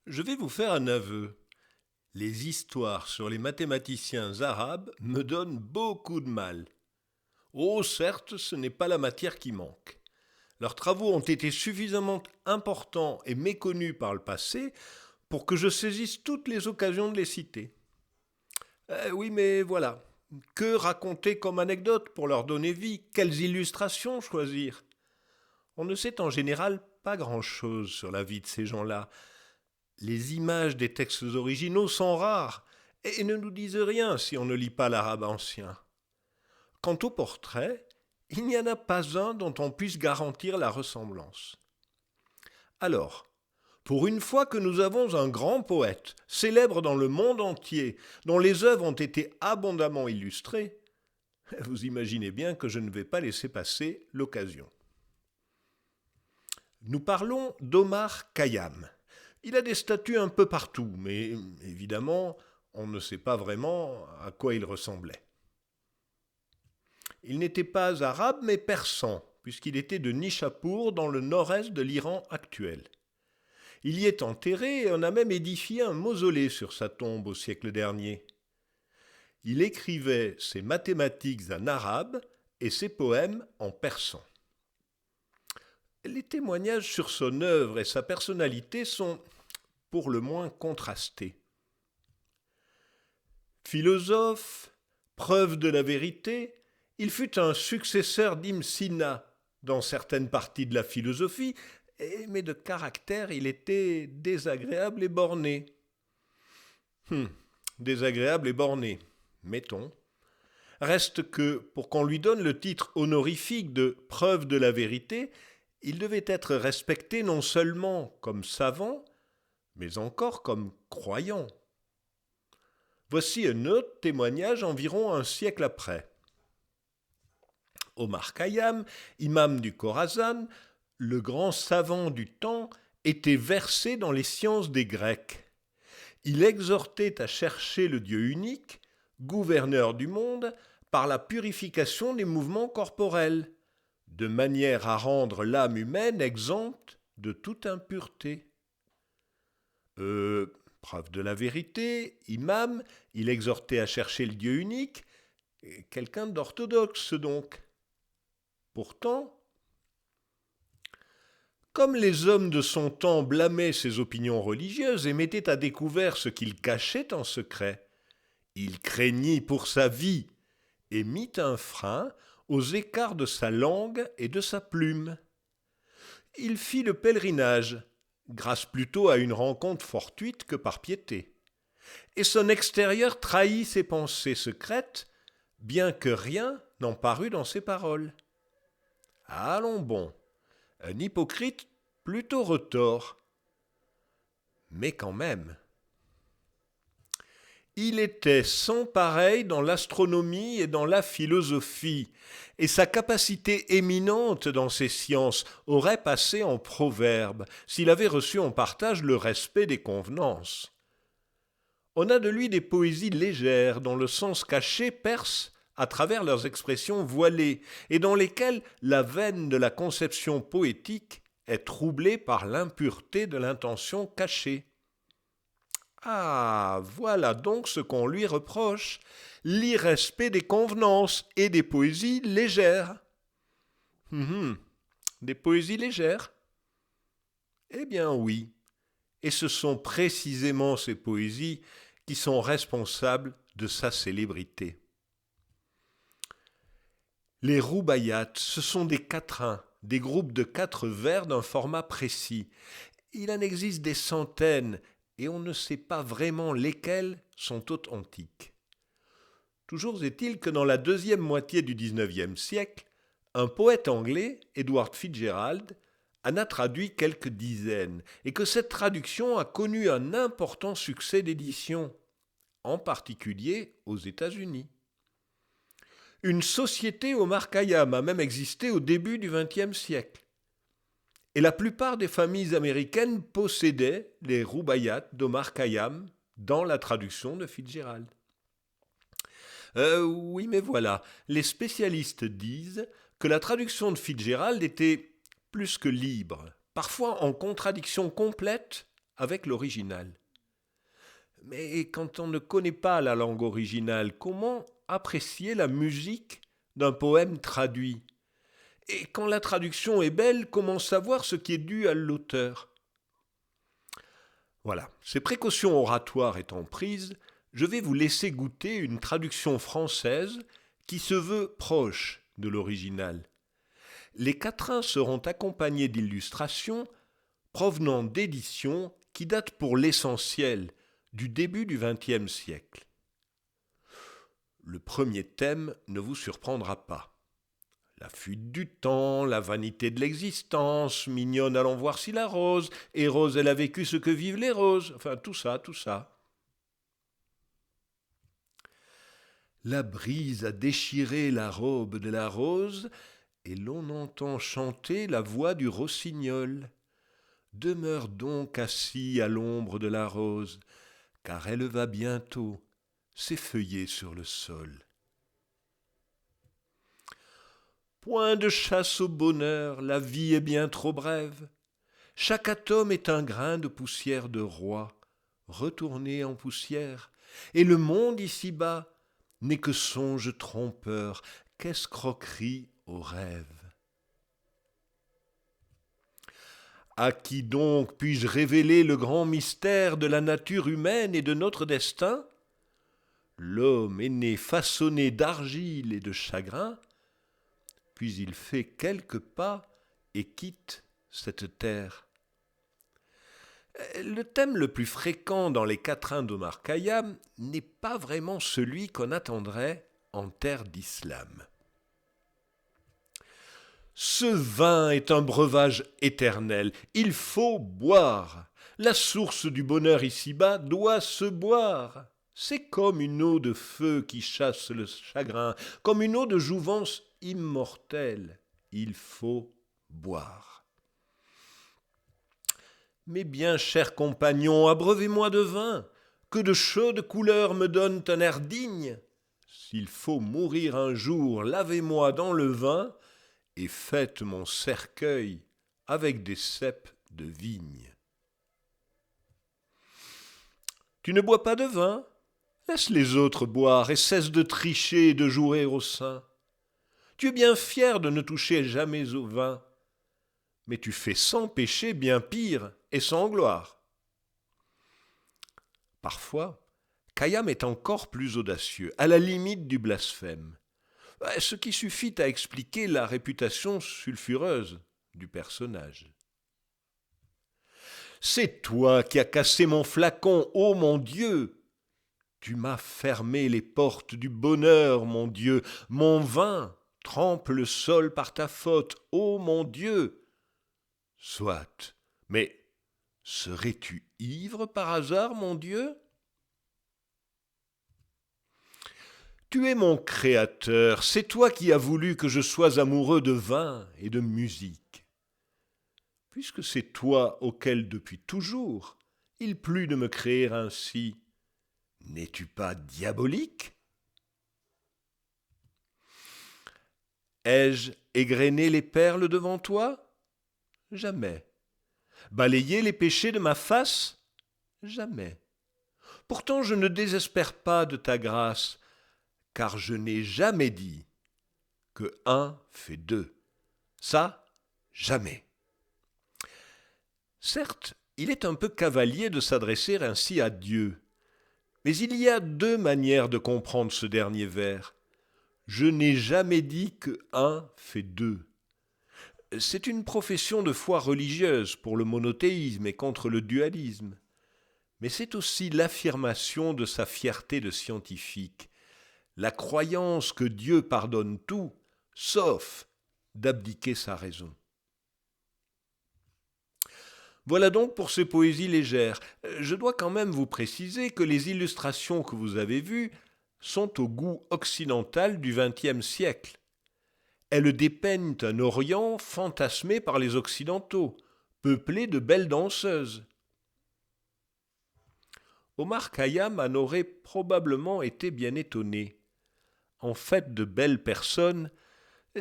Je vais vous faire un aveu. Les histoires sur les mathématiciens arabes me donnent beaucoup de mal. Oh, certes, ce n'est pas la matière qui manque. Leurs travaux ont été suffisamment importants et méconnus par le passé pour que je saisisse toutes les occasions de les citer. Oui, mais voilà. Que raconter comme anecdote pour leur donner vie? Quelles illustrations choisir? On ne sait en général pas grand-chose sur la vie de ces gens-là. Les images des textes originaux sont rares et ne nous disent rien si on ne lit pas l'arabe ancien. Quant aux portraits, il n'y en a pas un dont on puisse garantir la ressemblance. Alors, pour une fois que nous avons un grand poète, célèbre dans le monde entier, dont les œuvres ont été abondamment illustrées, vous imaginez bien que je ne vais pas laisser passer l'occasion. Nous parlons d'Omar Khayyam. Il a des statues un peu partout, mais évidemment, on ne sait pas vraiment à quoi il ressemblait. Il n'était pas arabe, mais persan, puisqu'il était de Nishapur, dans le nord-est de l'Iran actuel. Il y est enterré et on a même édifié un mausolée sur sa tombe au siècle dernier. Il écrivait ses mathématiques en arabe et ses poèmes en persan. Les témoignages sur son œuvre et sa personnalité sont pour le moins contrastés. Philosophe, preuve de la vérité, il fut un successeur d'Ibn Sina dans certaines parties de la philosophie, mais de caractère il était désagréable et borné. Désagréable et borné, mettons. Reste que, pour qu'on lui donne le titre honorifique de preuve de la vérité, il devait être respecté non seulement comme savant, mais encore comme croyant. Voici un autre témoignage environ un siècle après. Omar Khayyam, imam du Khorasan, le grand savant du temps, était versé dans les sciences des Grecs. Il exhortait à chercher le Dieu unique, gouverneur du monde, par la purification des mouvements corporels, de manière à rendre l'âme humaine exempte de toute impureté. Preuve de la vérité, imam, il exhortait à chercher le Dieu unique, quelqu'un d'orthodoxe donc. Pourtant, comme les hommes de son temps blâmaient ses opinions religieuses et mettaient à découvert ce qu'il cachait en secret, il craignit pour sa vie et mit un frein aux écarts de sa langue et de sa plume. Il fit le pèlerinage, grâce plutôt à une rencontre fortuite que par piété. Et son extérieur trahit ses pensées secrètes, bien que rien n'en parût dans ses paroles. Allons bon, un hypocrite plutôt retors, mais quand même. Il était sans pareil dans l'astronomie et dans la philosophie, et sa capacité éminente dans ces sciences aurait passé en proverbe s'il avait reçu en partage le respect des convenances. On a de lui des poésies légères dont le sens caché perce à travers leurs expressions voilées et dans lesquelles la veine de la conception poétique est troublée par l'impureté de l'intention cachée. Ah, voilà donc ce qu'on lui reproche, l'irrespect des convenances et des poésies légères. Des poésies légères? Eh bien oui, et ce sont précisément ces poésies qui sont responsables de sa célébrité. Les roubaïates, ce sont des quatrains, des groupes de 4 vers d'un format précis. Il en existe des centaines et on ne sait pas vraiment lesquels sont authentiques. Toujours est-il que dans la deuxième moitié du XIXe siècle, un poète anglais, Edward Fitzgerald, en a traduit quelques dizaines et que cette traduction a connu un important succès d'édition, en particulier aux États-Unis. Une société Omar Khayyam a même existé au début du XXe siècle. Et la plupart des familles américaines possédaient les roubaïates d'Omar Khayyam dans la traduction de Fitzgerald. Oui, mais voilà, les spécialistes disent que la traduction de Fitzgerald était plus que libre, parfois en contradiction complète avec l'original. Mais quand on ne connaît pas la langue originale, comment apprécier la musique d'un poème traduit? Et quand la traduction est belle, comment savoir ce qui est dû à l'auteur? Voilà, ces précautions oratoires étant prises, je vais vous laisser goûter une traduction française qui se veut proche de l'original. Les quatrains seront accompagnés d'illustrations provenant d'éditions qui datent pour l'essentiel du début du XXe siècle. Le premier thème ne vous surprendra pas. La fuite du temps, la vanité de l'existence, mignonne allons voir si la rose, et rose elle a vécu ce que vivent les roses, enfin tout ça. La brise a déchiré la robe de la rose, et l'on entend chanter la voix du rossignol. Demeure donc assis à l'ombre de la rose, car elle va bientôt s'effeuiller sur le sol. Point de chasse au bonheur, la vie est bien trop brève. Chaque atome est un grain de poussière de roi, retourné en poussière, et le monde ici-bas n'est que songe trompeur, qu'escroquerie au rêve. À qui donc puis-je révéler le grand mystère de la nature humaine et de notre destin? L'homme est né façonné d'argile et de chagrin, puis il fait quelques pas et quitte cette terre. Le thème le plus fréquent dans les quatrains d'Omar Khayyam n'est pas vraiment celui qu'on attendrait en terre d'islam. Ce vin est un breuvage éternel, il faut boire. La source du bonheur ici-bas doit se boire. C'est comme une eau de feu qui chasse le chagrin, comme une eau de jouvence immortelle. Il faut boire. Mes bien chers compagnons, abreuvez-moi de vin, que de chaudes couleurs me donnent un air digne. S'il faut mourir un jour, lavez-moi dans le vin, et faites mon cercueil avec des ceps de vigne. Tu ne bois pas de vin? Laisse les autres boire et cesse de tricher et de jouer au sein. Tu es bien fier de ne toucher jamais au vin, mais tu fais sans péché bien pire et sans gloire. Parfois, Khayyam est encore plus audacieux, à la limite du blasphème, ce qui suffit à expliquer la réputation sulfureuse du personnage. C'est toi qui as cassé mon flacon, ô mon Dieu! Tu m'as fermé les portes du bonheur, mon Dieu! Mon vin trempe le sol par ta faute, ô mon Dieu! Soit, mais serais-tu ivre par hasard, mon Dieu? Tu es mon créateur, c'est toi qui as voulu que je sois amoureux de vin et de musique. Puisque c'est toi auquel depuis toujours il plut de me créer ainsi, n'es-tu pas diabolique? Ai-je égrené les perles devant toi? Jamais. Balayé les péchés de ma face? Jamais. Pourtant je ne désespère pas de ta grâce, car je n'ai jamais dit que 1 fait 2. Ça, jamais. Certes, il est un peu cavalier de s'adresser ainsi à Dieu, mais il y a 2 manières de comprendre ce dernier vers. Je n'ai jamais dit que 1 fait 2. C'est une profession de foi religieuse pour le monothéisme et contre le dualisme, mais c'est aussi l'affirmation de sa fierté de scientifique, la croyance que Dieu pardonne tout, sauf d'abdiquer sa raison. Voilà donc pour ces poésies légères. Je dois quand même vous préciser que les illustrations que vous avez vues sont au goût occidental du XXe siècle. Elles dépeignent un Orient fantasmé par les Occidentaux, peuplé de belles danseuses. Omar Khayyam en aurait probablement été bien étonné. En fait, de belles personnes,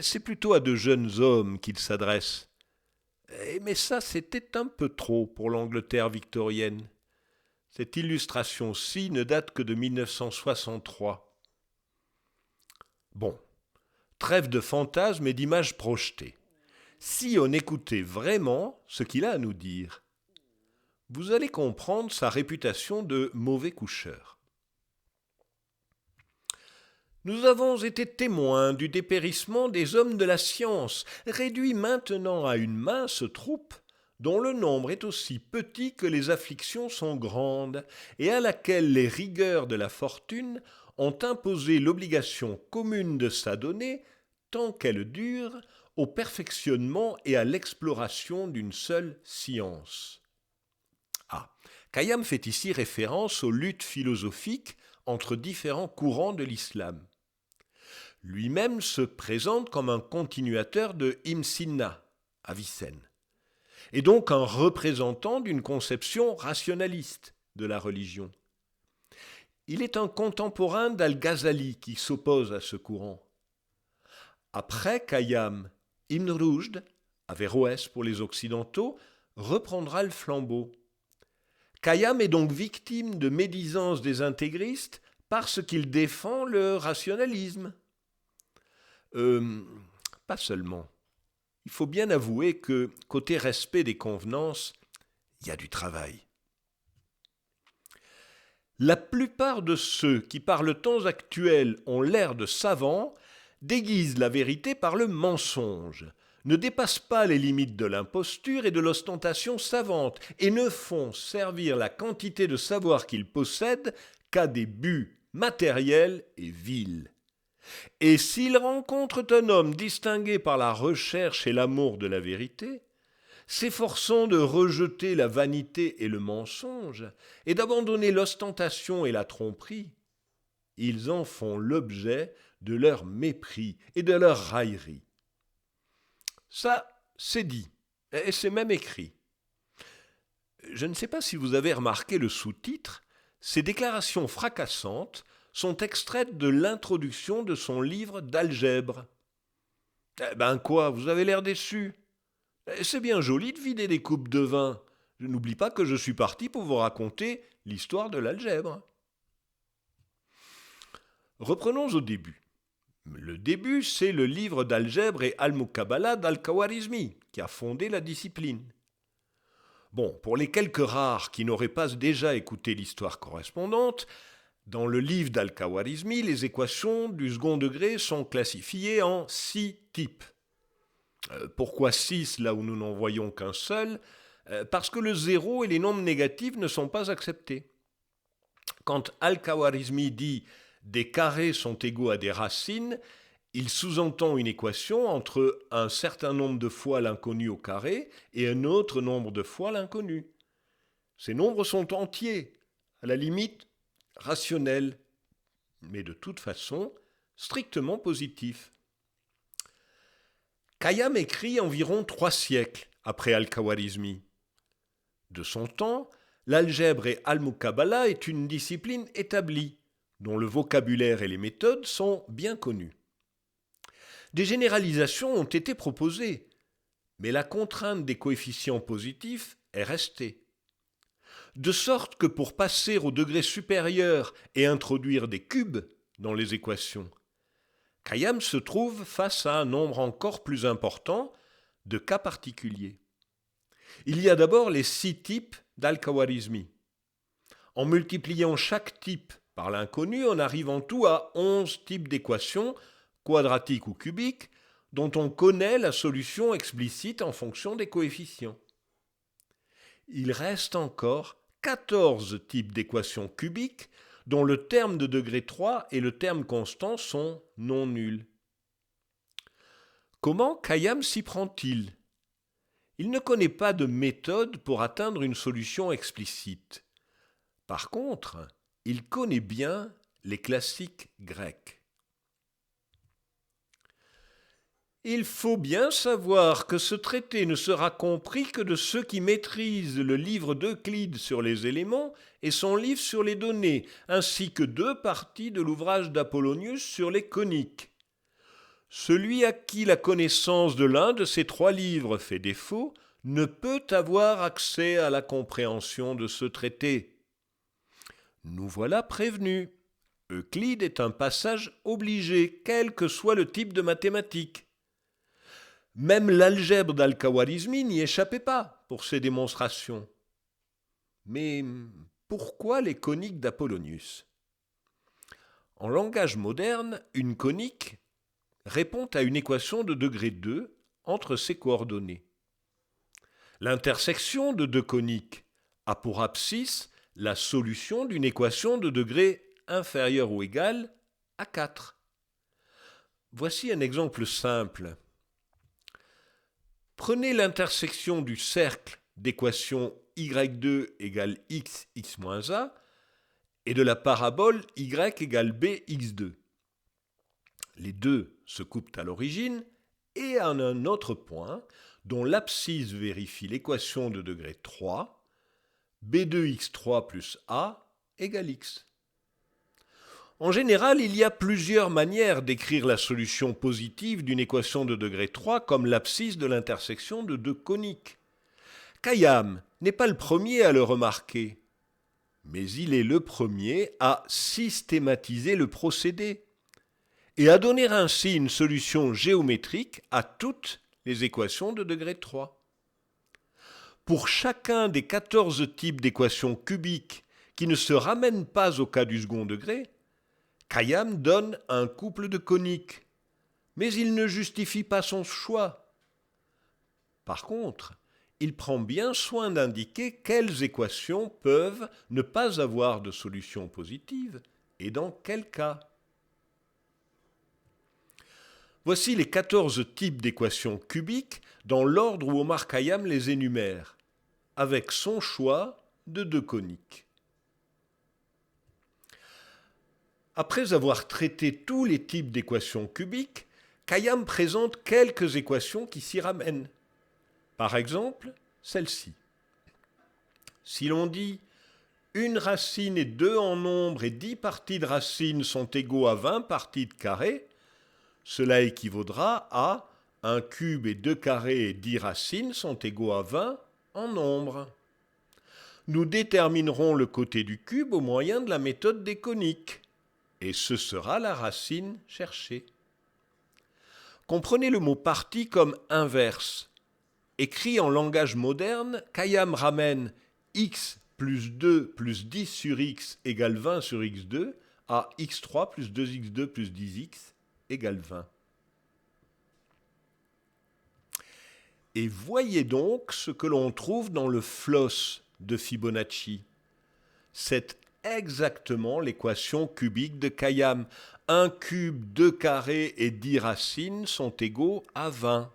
c'est plutôt à de jeunes hommes qu'il s'adresse. Mais ça, c'était un peu trop pour l'Angleterre victorienne. Cette illustration-ci ne date que de 1963. Bon, trêve de fantasmes et d'images projetées. Si on écoutait vraiment ce qu'il a à nous dire, vous allez comprendre sa réputation de mauvais coucheur. Nous avons été témoins du dépérissement des hommes de la science, réduits maintenant à une mince troupe dont le nombre est aussi petit que les afflictions sont grandes, et à laquelle les rigueurs de la fortune ont imposé l'obligation commune de s'adonner, tant qu'elle dure, au perfectionnement et à l'exploration d'une seule science. Khayyam fait ici référence aux luttes philosophiques entre différents courants de l'islam. Lui-même se présente comme un continuateur de Ibn Sina, Avicenne, et donc un représentant d'une conception rationaliste de la religion. Il est un contemporain d'Al-Ghazali qui s'oppose à ce courant. Après Khayyam, Ibn Rushd, Averroès pour les Occidentaux, reprendra le flambeau. Khayyam est donc victime de médisance des intégristes parce qu'il défend le rationalisme. Pas seulement. Il faut bien avouer que, côté respect des convenances, il y a du travail. La plupart de ceux qui, par le temps actuel, ont l'air de savants, déguisent la vérité par le mensonge, ne dépassent pas les limites de l'imposture et de l'ostentation savante, et ne font servir la quantité de savoir qu'ils possèdent qu'à des buts matériels et vils. Et s'ils rencontrent un homme distingué par la recherche et l'amour de la vérité, s'efforçant de rejeter la vanité et le mensonge, et d'abandonner l'ostentation et la tromperie, ils en font l'objet de leur mépris et de leur raillerie. Ça, c'est dit, et c'est même écrit. Je ne sais pas si vous avez remarqué le sous-titre, ces déclarations fracassantes sont extraites de l'introduction de son livre d'algèbre. Eh ben quoi, vous avez l'air déçu. C'est bien joli de vider des coupes de vin. Je n'oublie pas que je suis parti pour vous raconter l'histoire de l'algèbre. Reprenons au début. Le début, c'est le livre d'algèbre et al-Muqabala d'Al-Khawarizmi, qui a fondé la discipline. Bon, pour les quelques rares qui n'auraient pas déjà écouté l'histoire correspondante, dans le livre d'Al-Khawarizmi, les équations du second degré sont classifiées en 6 types. Pourquoi 6 là où nous n'en voyons qu'un seul ? Parce que le zéro et les nombres négatifs ne sont pas acceptés. Quand Al-Khawarizmi dit « des carrés sont égaux à des racines », il sous-entend une équation entre un certain nombre de fois l'inconnu au carré et un autre nombre de fois l'inconnu. Ces nombres sont entiers, à la limite rationnels, mais de toute façon strictement positifs. Khayyam écrit environ 3 siècles après Al-Khawarizmi. De son temps, l'algèbre et al-Muqabala est une discipline établie, dont le vocabulaire et les méthodes sont bien connus. Des généralisations ont été proposées, mais la contrainte des coefficients positifs est restée. De sorte que pour passer au degré supérieur et introduire des cubes dans les équations, Khayyam se trouve face à un nombre encore plus important de cas particuliers. Il y a d'abord les 6 types d'Al-Khawarizmi. En multipliant chaque type par l'inconnu, on arrive en tout à 11 types d'équations, quadratiques ou cubiques, dont on connaît la solution explicite en fonction des coefficients. Il reste encore 14 types d'équations cubiques, dont le terme de degré 3 et le terme constant sont non nuls. Comment Khayyam s'y prend-il ? Il ne connaît pas de méthode pour atteindre une solution explicite. Par contre, il connaît bien les classiques grecs. Il faut bien savoir que ce traité ne sera compris que de ceux qui maîtrisent le livre d'Euclide sur les éléments et son livre sur les données, ainsi que 2 parties de l'ouvrage d'Apollonius sur les coniques. Celui à qui la connaissance de l'un de ces 3 livres fait défaut ne peut avoir accès à la compréhension de ce traité. Nous voilà prévenus. Euclide est un passage obligé, quel que soit le type de mathématiques. Même l'algèbre d'Al-Khawarizmi n'y échappait pas pour ses démonstrations. Mais pourquoi les coniques d'Apollonius ? En langage moderne, une conique répond à une équation de degré 2 entre ses coordonnées. L'intersection de deux coniques a pour abscisse la solution d'une équation de degré inférieur ou égal à 4. Voici un exemple simple. Prenez l'intersection du cercle d'équation y2 égale x, x moins a et de la parabole y égale b, x2. Les deux se coupent à l'origine et à un autre point dont l'abscisse vérifie l'équation de degré 3, b2x3 plus a égale x. En général, il y a plusieurs manières d'écrire la solution positive d'une équation de degré 3 comme l'abscisse de l'intersection de deux coniques. Khayyam n'est pas le premier à le remarquer, mais il est le premier à systématiser le procédé et à donner ainsi une solution géométrique à toutes les équations de degré 3. Pour chacun des 14 types d'équations cubiques qui ne se ramènent pas au cas du second degré, Khayyam donne un couple de coniques, mais il ne justifie pas son choix. Par contre, il prend bien soin d'indiquer quelles équations peuvent ne pas avoir de solution positive et dans quel cas. Voici les 14 types d'équations cubiques dans l'ordre où Omar Khayyam les énumère, avec son choix de deux coniques. Après avoir traité tous les types d'équations cubiques, Khayyam présente quelques équations qui s'y ramènent. Par exemple, celle-ci. Si l'on dit une racine et 2 en nombre et 10 parties de racine sont égaux à 20 parties de carré, cela équivaudra à 1 cube et 2 carrés et 10 racines sont égaux à 20 en nombre. Nous déterminerons le côté du cube au moyen de la méthode des coniques, et ce sera la racine cherchée. Comprenez le mot partie comme inverse. Écrit en langage moderne, Khayyam ramène x plus 2 plus 10 sur x égale 20 sur x2 à x3 plus 2x2 plus 10x égale 20. Et voyez donc ce que l'on trouve dans le floss de Fibonacci. C'est exactement l'équation cubique de Khayyam. 1 cube, 2 carrés et 10 racines sont égaux à 20.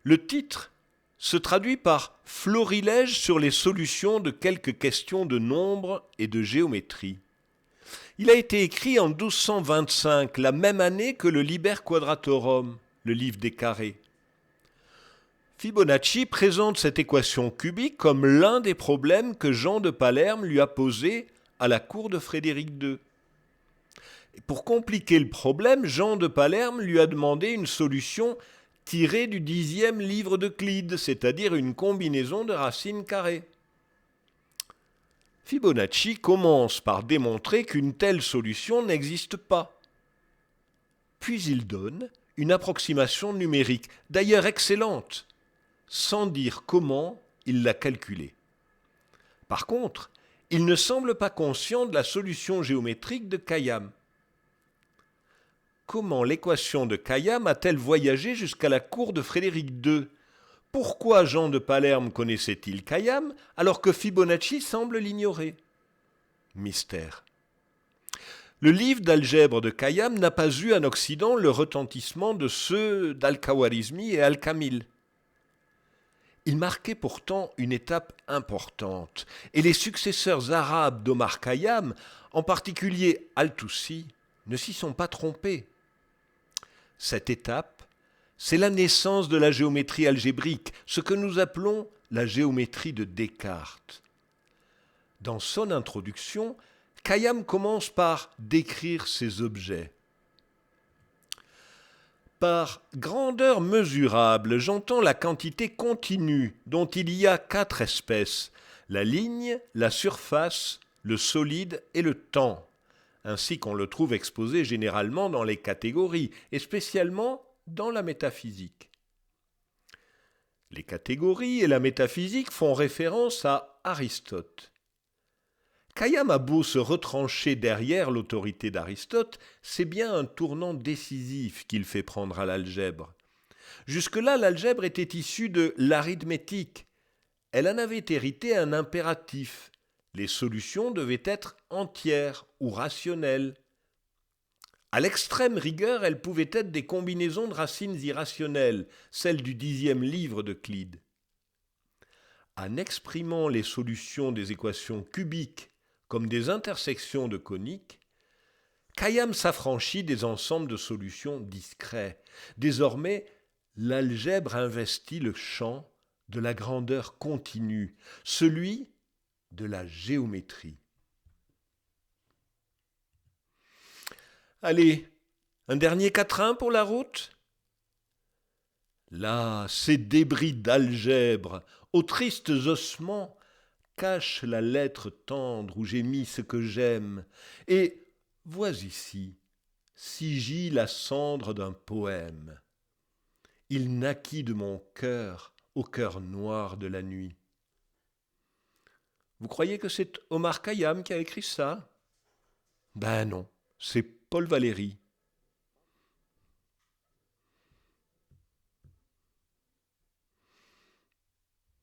Le titre se traduit par « Florilège sur les solutions de quelques questions de nombres et de géométrie ». Il a été écrit en 1225, la même année que le Liber Quadratorum, le livre des carrés. Fibonacci présente cette équation cubique comme l'un des problèmes que Jean de Palerme lui a posés à la cour de Frédéric II. Et pour compliquer le problème, Jean de Palerme lui a demandé une solution tirée du 10e livre d'Euclide, c'est-à-dire une combinaison de racines carrées. Fibonacci commence par démontrer qu'une telle solution n'existe pas. Puis il donne une approximation numérique, d'ailleurs excellente, sans dire comment il l'a calculée. Par contre, il ne semble pas conscient de la solution géométrique de Khayyam. Comment l'équation de Khayyam a-t-elle voyagé jusqu'à la cour de Frédéric II ? Pourquoi Jean de Palerme connaissait-il Khayyam alors que Fibonacci semble l'ignorer ? Mystère. Le livre d'algèbre de Khayyam n'a pas eu en Occident le retentissement de ceux d'Al-Khawarizmi et Al-Kamil. Il marquait pourtant une étape importante, et les successeurs arabes d'Omar Khayyam, en particulier Al-Tusi, ne s'y sont pas trompés. Cette étape, c'est la naissance de la géométrie algébrique, ce que nous appelons la géométrie de Descartes. Dans son introduction, Khayyam commence par décrire ces objets. Par grandeur mesurable, j'entends la quantité continue dont il y a 4 espèces, la ligne, la surface, le solide et le temps, ainsi qu'on le trouve exposé généralement dans les catégories, et spécialement dans la métaphysique. Les catégories et la métaphysique font référence à Aristote. Khayyam a beau se retrancher derrière l'autorité d'Aristote, c'est bien un tournant décisif qu'il fait prendre à l'algèbre. Jusque-là, l'algèbre était issue de l'arithmétique. Elle en avait hérité un impératif. Les solutions devaient être entières ou rationnelles. À l'extrême rigueur, elles pouvaient être des combinaisons de racines irrationnelles, celles du 10e livre d'Euclide. En exprimant les solutions des équations cubiques comme des intersections de coniques, Khayyam s'affranchit des ensembles de solutions discrets. Désormais, l'algèbre investit le champ de la grandeur continue, celui de la géométrie. Allez, un dernier quatrain pour la route ? Là, ces débris d'algèbre, aux tristes ossements, cachent la lettre tendre où j'ai mis ce que j'aime, et vois ici, si gît la cendre d'un poème. Il naquit de mon cœur au cœur noir de la nuit. Vous croyez que c'est Omar Khayyam qui a écrit ça ? Ben non, c'est Paul Valéry.